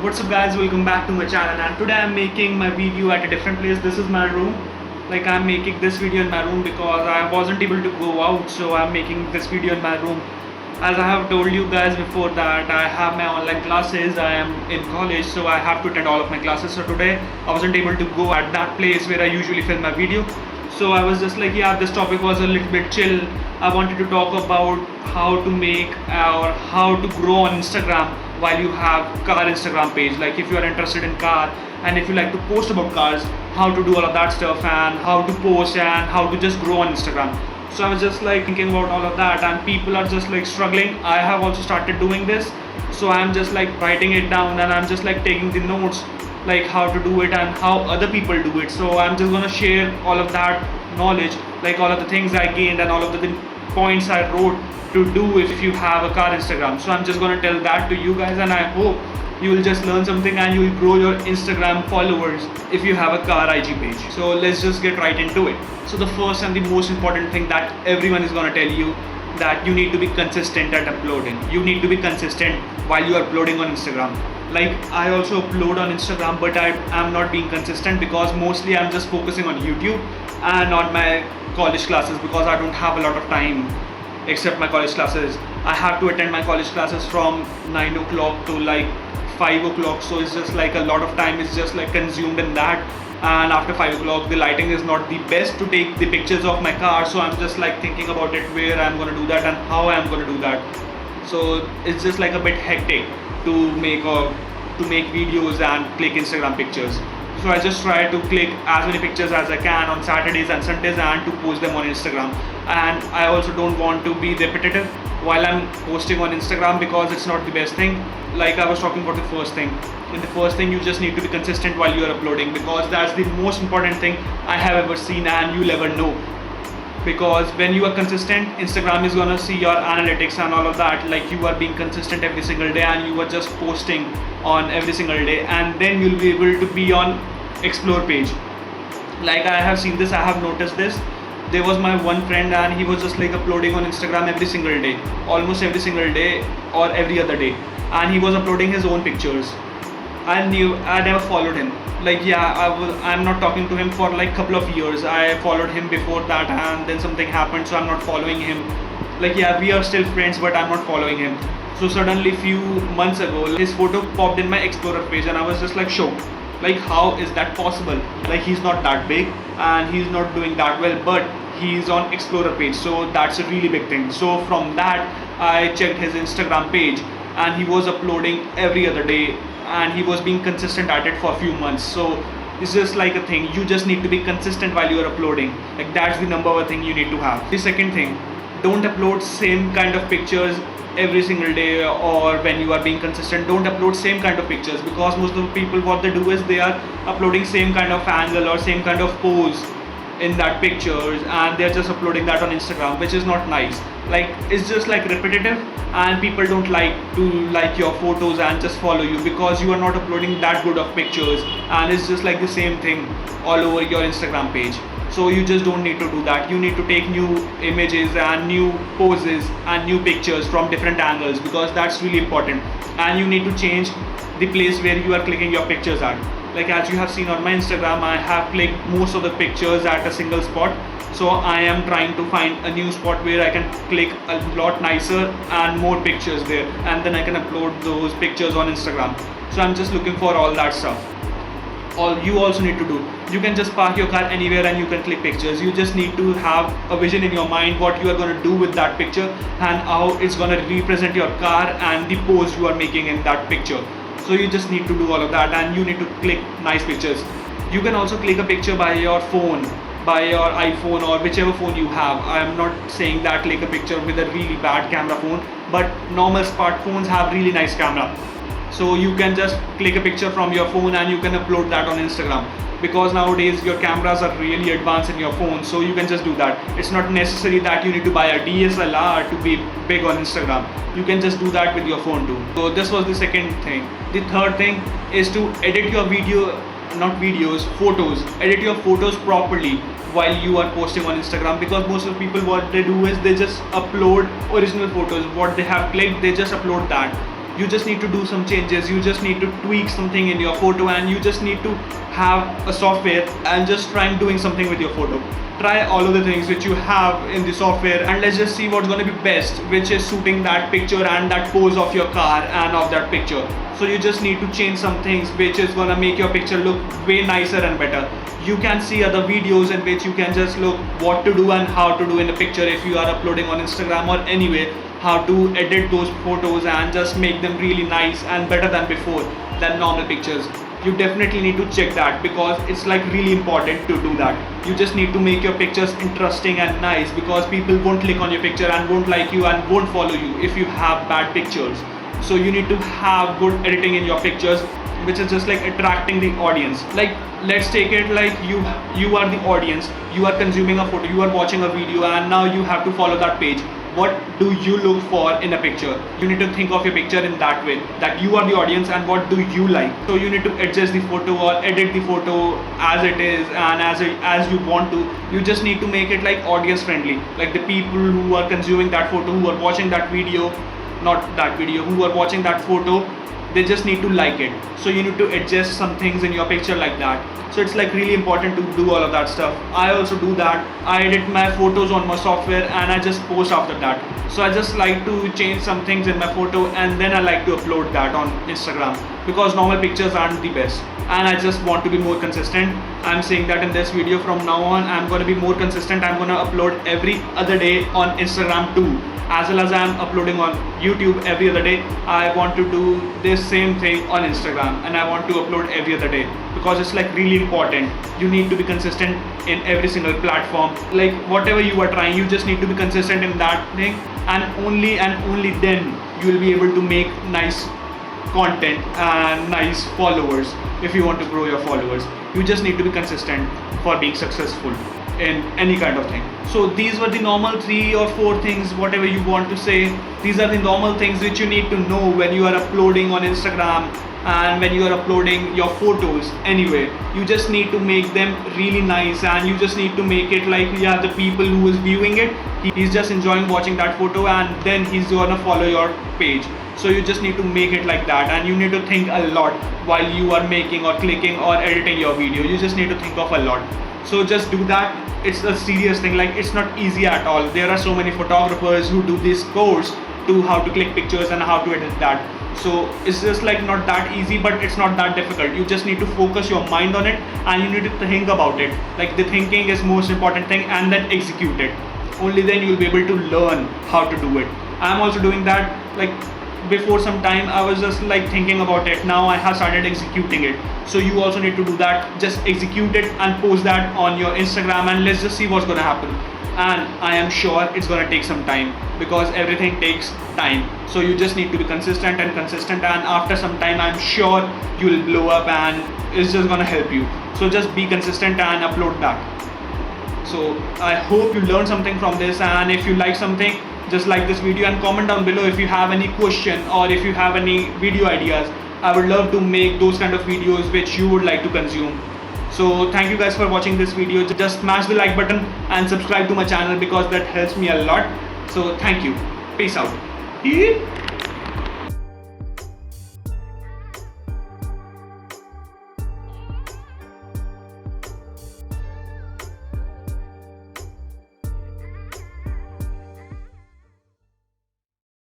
What's up guys, welcome back to my channel, and today I'm making my video at a different place. This is my room. Like, I'm making this video in my room because I wasn't able to go out, so I'm making this video in my room. As I have told you guys before that I have my online classes, I am in college, so I have to attend all of my classes. So today I wasn't able to go at that place where I usually film my video. So I was just like, yeah, this topic was a little bit chill. I wanted to talk about how to make or how to grow on Instagram while you have car Instagram page. Like, if you are interested in car and if you like to post about cars, how to do all of that stuff and how to post and how to just grow on Instagram. So I was just like thinking about all of that, and people are just like struggling. I have also started doing this, so I'm just like writing it down and I'm just like taking the notes, like how to do it and how other people do it. So I'm just gonna share all of that knowledge, like all of the things I gained and all of the points I wrote to do if you have a car Instagram. So I'm just gonna tell that to you guys, and I hope you will just learn something and you will grow your Instagram followers if you have a car IG page. So let's just get right into it. So the first and the most important thing that everyone is gonna tell you, that you need to be consistent at uploading. You need to be consistent while you are uploading on Instagram. Like, I also upload on Instagram, but I am not being consistent because mostly I'm just focusing on YouTube and on my college classes because I don't have a lot of time except my college classes. I have to attend my college classes from 9 o'clock to like 5 o'clock, so it's just like a lot of time is just like consumed in that. And after 5 o'clock the lighting is not the best to take the pictures of my car, so I'm just like thinking about it, where I'm gonna do that and how I'm gonna do that. So it's just like a bit hectic to make videos and click Instagram pictures. So I just try to click as many pictures as I can on Saturdays and Sundays and to post them on Instagram. And I also don't want to be repetitive while I'm posting on Instagram because it's not the best thing. Like I was talking about the first thing. In the first thing, you just need to be consistent while you are uploading, because that's the most important thing I have ever seen and you'll ever know. Because when you are consistent, Instagram is gonna see your analytics and all of that, like you are being consistent every single day and you are just posting on every single day, and then you'll be able to be on explore page. Like, I have seen this, I have noticed this. There was my one friend and he was just like uploading on Instagram every single day, almost every single day or every other day, and he was uploading his own pictures. I never followed him. Like, yeah, I'm not talking to him for like couple of years. I followed him before that and then something happened, so I'm not following him. Like, yeah, we are still friends, but I'm not following him. So suddenly few months ago his photo popped in my Explorer page and I was just like shocked. Like, how is that possible? Like, he's not that big and he's not doing that well, but he's on Explorer page, so that's a really big thing. So from that I checked his Instagram page and he was uploading every other day and he was being consistent at it for a few months. So it's just like a thing, you just need to be consistent while you are uploading. Like, that's the number one thing you need to have. The second thing, don't upload same kind of pictures every single day, or when you are being consistent, don't upload same kind of pictures, because most of the people, what they do is they are uploading same kind of angle or same kind of pose in that pictures and they're just uploading that on Instagram, which is not nice. Like, it's just like repetitive and people don't like to like your photos and just follow you because you are not uploading that good of pictures, and it's just like the same thing all over your Instagram page. So you just don't need to do that. You need to take new images and new poses and new pictures from different angles, because that's really important. And you need to change the place where you are clicking your pictures at. Like, as you have seen on my Instagram, I have clicked most of the pictures at a single spot. So I am trying to find a new spot where I can click a lot nicer and more pictures there, and then I can upload those pictures on Instagram. So I'm just looking for all that stuff. All you also need to do, you can just park your car anywhere and you can click pictures. You just need to have a vision in your mind what you are going to do with that picture and how it's going to represent your car and the pose you are making in that picture. So you just need to do all of that, and you need to click nice pictures. You can also click a picture by your phone, by your iPhone or whichever phone you have. I am not saying that click a picture with a really bad camera phone, but normal smartphones have really nice camera. So you can just click a picture from your phone and you can upload that on Instagram, because nowadays your cameras are really advanced in your phone, so you can just do that. It's not necessary that you need to buy a DSLR to be big on Instagram. You can just do that with your phone too. So this was the second thing. The third thing is to edit your photos. Edit your photos properly while you are posting on Instagram, because most of the people, what they do is they just upload original photos. What they have clicked, they just upload that. you just need to do some changes, you just need to tweak something in your photo, and you just need to have a software and just try and doing something with your photo. Try all of the things which you have in the software, and let's just see what's going to be best, which is suiting that picture and that pose of your car and of that picture. So you just need to change some things which is going to make your picture look way nicer and better. You can see other videos in which you can just look what to do and how to do in a picture if you are uploading on Instagram or anywhere, how to edit those photos and just make them really nice and better than before than normal pictures. You definitely need to check that, because it's like really important to do that. You just need to make your pictures interesting and nice, because people won't click on your picture and won't like you and won't follow you if you have bad pictures. So you need to have good editing in your pictures, which is just like attracting the audience. Like, let's take it like you are the audience, you are consuming a photo, you are watching a video, and now you have to follow that page. What do you look for in a picture? You need to think of your picture in that way, that you are the audience and what do you like. So you need to adjust the photo or edit the photo as it is and as you want to. You just need to make it like audience friendly, like the people who are consuming that photo, who are watching that video, who are watching that photo, they just need to like it. So you need to adjust some things in your picture like that. So it's like really important to do all of that stuff. I also do that. I edit my photos on my software and I just post after that. So I just like to change some things in my photo and then I like to upload that on Instagram, because normal pictures aren't the best and I just want to be more consistent. I'm saying that in this video, from now on I'm going to be more consistent. I'm going to upload every other day on Instagram too, as well as I'm uploading on YouTube every other day. I want to do this same thing on Instagram and I want to upload every other day, because it's like really important. You need to be consistent in every single platform. Like whatever you are trying, you just need to be consistent in that thing, and only then you will be able to make nice content and nice followers. If you want to grow your followers, you just need to be consistent for being successful in any kind of thing. So these were the normal 3 or 4 things, whatever you want to say. These are the normal things which you need to know when you are uploading on Instagram and when you are uploading your photos anyway. You just need to make them really nice, and you just need to make it like, yeah, the people who is viewing it, he's just enjoying watching that photo and then he's gonna follow your page. So you just need to make it like that, and you need to think a lot while you are making or clicking or editing your video. You just need to think of a lot. So just do that. It's a serious thing, like it's not easy at all. There are so many photographers who do this course to how to click pictures and how to edit that. So it's just like not that easy, but it's not that difficult. You just need to focus your mind on it and you need to think about it. Like the thinking is most important thing, and then execute it. Only then you'll be able to learn how to do it. I'm also doing that. Like before some time I was just like thinking about it, now I have started executing it. So you also need to do that. Just execute it and post that on your Instagram, and let's just see what's gonna happen. And I am sure it's gonna take some time, because everything takes time. So you just need to be consistent, and after some time I'm sure you will blow up and it's just gonna help you. So just be consistent and upload that. So I hope you learned something from this, and if you like something, just like this video and comment down below if you have any question or if you have any video ideas. I would love to make those kind of videos which you would like to consume. So thank you guys for watching this video. Just smash the like button and subscribe to my channel, because that helps me a lot. So thank you. Peace out.